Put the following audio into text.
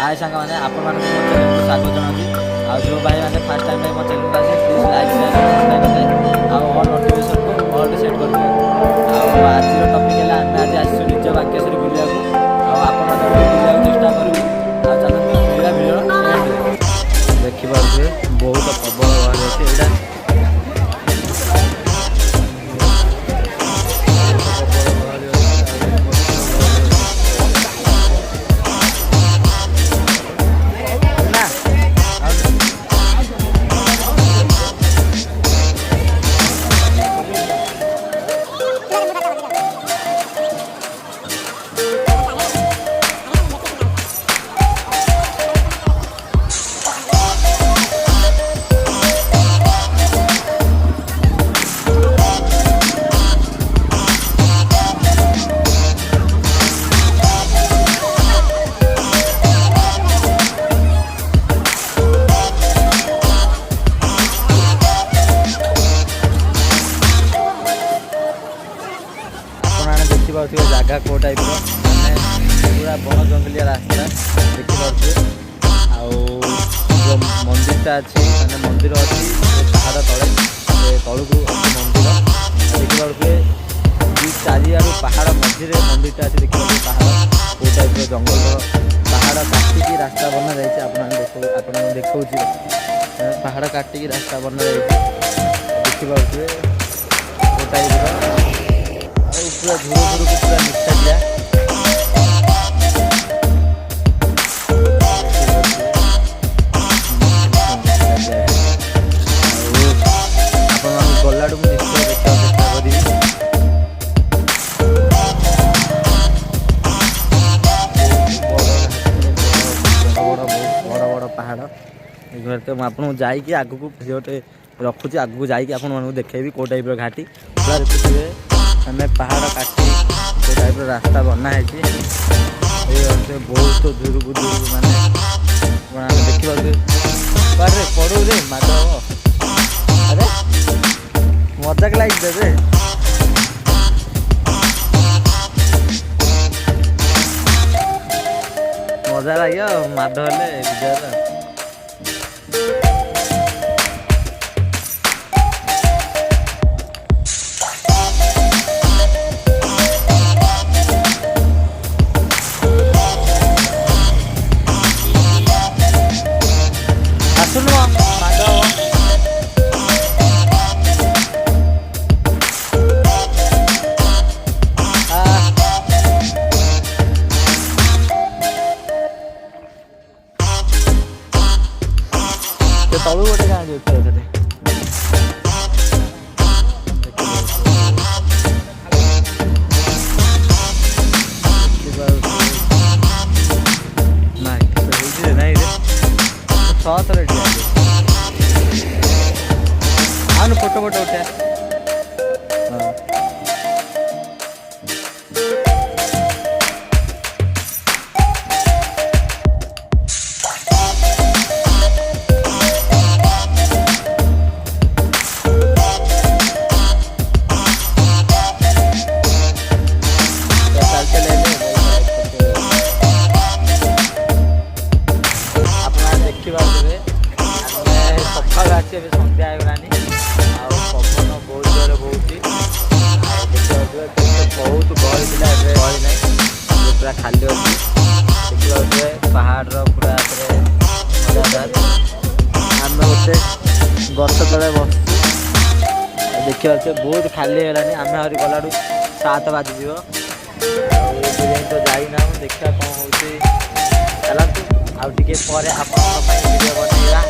हाय सांग मैंने आपण मानक मो चैनल को स्वागत जनाबी आ जो भाई मैंने फर्स्ट टाइम मो चैनल को आसे प्लीज लाइक शेयर सब्सक्राइब करते आ ऑल नोटिफिकेशन को ऑल सेट कर दे आ आज रो टॉपिक है हम आज आसु निज वाक्यश्री बुलिया को आ आपण माने बुलिया चेष्टा करू आ चलते पूरा वीडियो देखि पाउछे बहुत प्रबल बाहर अछि एटा जगह को टाइप पूरा बन जंगलिया रास्ता देखिपे जो मंदिरटा अच्छी मैंने मंदिर अच्छी पहाड़ तले तलू को अच्छी मंदिर देखिपे चारिआड़ पहाड़ मझे मंदिरटा अच्छी देखिए पहाड़ को टाइप जंगल पहाड़ काटिकी रास्ता बना जाए आप देखा पहाड़ काटिकी रास्ता बना जाए देखिपे को टाइप पूरा धूर धूर को पूरा निष्ठा दिया गला निश्चय देखा चेष्टा करी बड़ बड़ पहाड़ तो आपको जाकि आग को गोटे रखुची आग को जाकि आपको देखेबी कौ टाइप घाटी पूरा देखुए हमें पहाड़ काटी से टाइप रास्ता बना है बहुत दूर को दूर माने देखा पड़ू रे माधव अरे मजाक लाइक देवे मजा लगे माधव हेले विजय तलू गोटे गाँव देखते फोटो फोटो उठा सन्ध्या होगलानी पवन बहुत जोर बहुत बहुत गहली था गहली ना पूरा खाली अच्छी देखिए पहाड़ पूरा मजादार आम गोटे गछ तले बस देखिए बहुत खाली होगलानी आम आहरी गला 7 बाजिज तो जाना देखा कौन हो चलतु आउ टे पर आप वीडियो बनइबा।